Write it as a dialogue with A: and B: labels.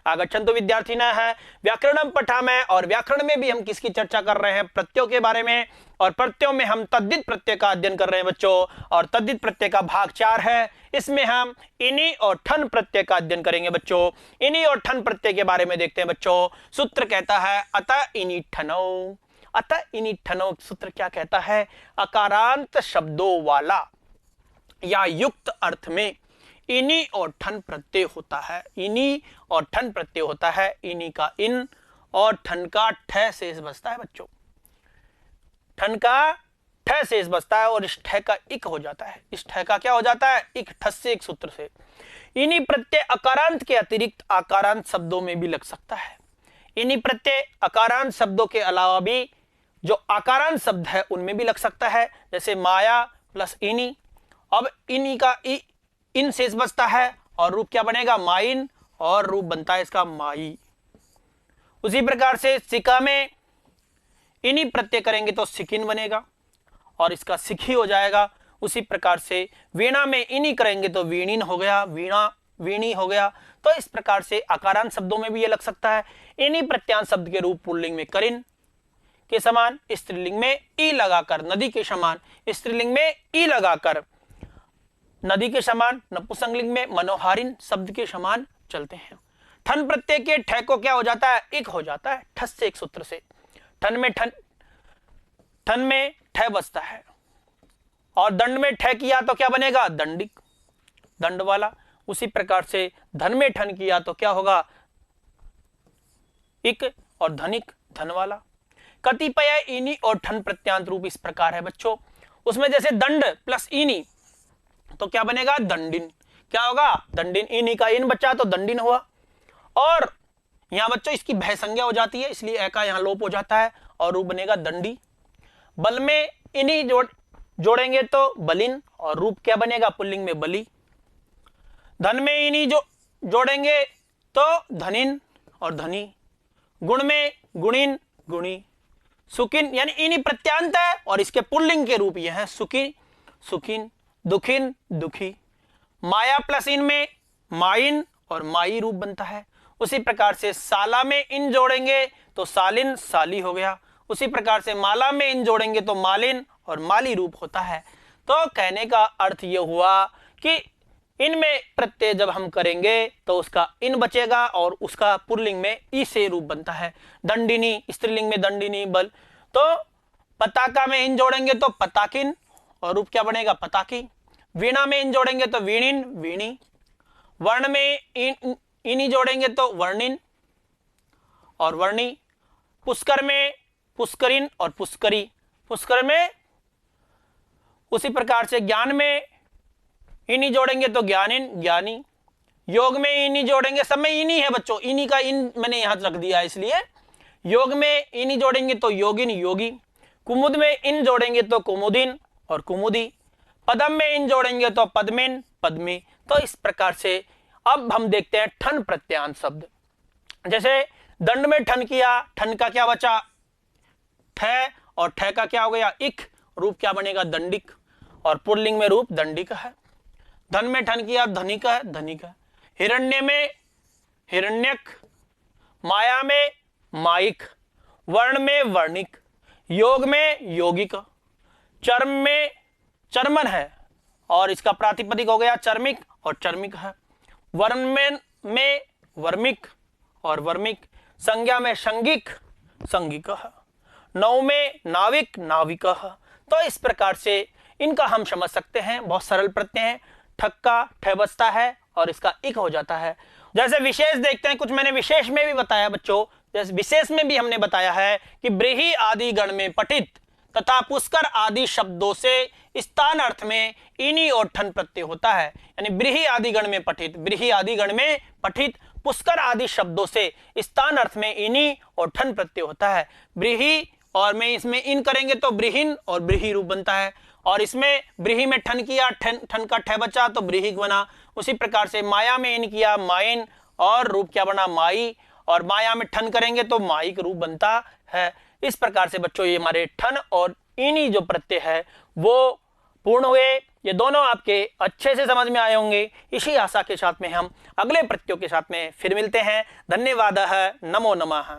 A: आगच्छन्तु विद्यार्थिनः है। व्याकरणम पठामः, और व्याकरण में भी हम किसकी चर्चा कर रहे हैं? प्रत्ययों के बारे में। और प्रत्ययों में हम तद्धित प्रत्यय का अध्ययन कर रहे हैं बच्चों, और तद्धित प्रत्यय का भाग 4 है। इसमें हम इनि और ठन प्रत्यय का अध्ययन करेंगे बच्चों। इनि और ठन प्रत्यय के बारे में देखते हैं बच्चों। सूत्र कहता है अतः इनि ठनौ। अतः इनि ठनौ सूत्र क्या कहता है? अकारांत शब्दों वाला या युक्त अर्थ में इनि और ठन प्रत्यय होता है। इनि और ठन प्रत्यय होता है। इनि का इन और ठन का ठ शेष बचता है बच्चों। ठन का ठ शेष बचता है और इस ठ का इक हो जाता है। इस ठ का क्या हो जाता है? इक, ठस से एक सूत्र से। इनि प्रत्यय अकारांत के अतिरिक्त आकारांत शब्दों में भी लग सकता है। इनि प्रत्यय अकारांत शब्दों के अलावा भी जो आकारांत शब्द है उनमें भी लग सकता है, जैसे माया प्लस इनि। अब इनि का इन शेष बचता है और रूप क्या बनेगा? माइन, और रूप बनता है इसका माई। उसी प्रकार से सिका में इनि प्रत्यय करेंगे तो सिकिन बनेगा और इसका सिखी हो जाएगा। उसी प्रकार से वीणा में इनि करेंगे तो वीणिन हो गया, वीणा वीणी हो गया। तो इस प्रकार से आकारांत शब्दों में भी ये लग सकता है। इनि प्रत्यांत शब्द के रूप पुल्लिंग में करिन के समान, स्त्रीलिंग में ई लगाकर, नदी के समान स्त्रीलिंग में ई लगाकर नदी के समान, नपुंसकलिंग में मनोहारिन शब्द के समान चलते हैं। ठन प्रत्यय के ठ को क्या हो जाता है? इक हो जाता है, ठस से एक सूत्र से। ठन में ठ बचता है और दंड में ठ किया तो क्या बनेगा? दंडिक, दंड वाला। उसी प्रकार से धन में ठन किया तो क्या होगा? इक, और धनिक, धन वाला। कतिपय इनि और ठन प्रत्यांत रूप इस प्रकार है बच्चों। उसमें जैसे दंड प्लस इनि तो क्या बनेगा? दंडिन। क्या होगा? दंडिन। इनि का इन बचा तो दंडिन हुआ। और यहां बच्चों इसकी भय संज्ञा हो जाती है, इसलिए ए का यहां लोप हो जाता है और रूप बनेगा दंडी। बल में इनि जोड़ेंगे तो बलिन, और रूप क्या बनेगा? पुल्लिंग में बली। धन में इनि जोड़ेंगे तो धनिन और धनी। गुण में गुणिन, गुणी। सुकिन यानी इनि प्रत्यांत है और इसके पुल्लिंग के रूप ये हैं सुखी, सुखिन। दुखिन, दुखी। माया प्लस इन में माइन और माई रूप बनता है। उसी प्रकार से साला में इन जोड़ेंगे तो सालिन, साली हो गया। उसी प्रकार से माला में इन जोड़ेंगे तो मालिन और माली रूप होता है। तो कहने का अर्थ यह हुआ कि इनमें प्रत्यय जब हम करेंगे तो उसका इन बचेगा और उसका पुल्लिंग में ई से रूप बनता है। दंडिनी, स्त्रीलिंग में दंडिनी, बल। तो पताका में इन जोड़ेंगे तो पताकिन और रूप क्या बनेगा? पताकी। वीणा में इन जोड़ेंगे तो वीणिन, वीणी। वर्ण में इनी जोड़ेंगे तो वर्णिन और वर्णी। पुष्कर में पुष्करिन और पुष्करी, पुष्कर में। उसी प्रकार से ज्ञान में इनी जोड़ेंगे तो ज्ञानिन, ज्ञानी। योग में इनी जोड़ेंगे, सब में इनी है बच्चों, इनी का इन मैंने यहां रख दिया है इसलिए। योग में इनी जोड़ेंगे तो योगिन, योगी। कुमुद में इन जोड़ेंगे तो कुमुदिन और कुमुदी। पदम में इन जोड़ेंगे तो पद्मिन, पद्मी। तो इस प्रकार से अब हम देखते हैं ठन प्रत्यांत शब्द। जैसे दंड में ठन किया, ठन का क्या बचा? ठ, और ठ का क्या हो गया? इक। रूप क्या बनेगा? दंडिक, और पुल्लिंग में रूप दंडिक है। धन में ठन किया, धनिक है, धनिक है। हिरण्य में हिरण्यक। माया में माइक। वर्ण में वर्णिक। योग में यौगिक। चर्म में चर्मन है और इसका प्रातिपदिक हो गया चर्मिक और चर्मिक है। वर्ण में वर्मिक और वर्मिक। संज्ञा में संगिक, संगिक है। नौ में नाविक, नाविक है। तो इस प्रकार से इनका हम समझ सकते हैं, बहुत सरल प्रत्यय हैं। ठक्का ठ बचता है और इसका इक हो जाता है। जैसे विशेष देखते हैं, कुछ मैंने विशेष में भी बताया बच्चों। जैसे विशेष में भी हमने बताया है कि ब्रीहि आदि गण में पठित तथा पुष्कर आदि शब्दों से स्थान अर्थ में इनी और ठन प्रत्यय होता है। यानी ब्रीहि आदि गण में पठित, ब्रीहि आदि गण में पठित पुष्कर आदि शब्दों से स्थान अर्थ में इनी और ठन प्रत्यय होता है। ब्रीहि और में इसमें इन करेंगे तो ब्रीहिन और ब्रीहि रूप बनता है। और इसमें ब्रीहि में ठन किया, ठन का ठ बचा तो ब्रीहिक बना। उसी प्रकार से माया में इन किया, माइन, और रूप क्या बना? माई। और माया में ठन करेंगे तो माइक रूप बनता है। इस प्रकार से बच्चों ये हमारे ठन और इनी जो प्रत्यय है वो पूर्ण हुए। ये दोनों आपके अच्छे से समझ में आए होंगे। इसी आशा के साथ में हम अगले प्रत्यों के साथ में फिर मिलते हैं। धन्यवाद। नमो नमः।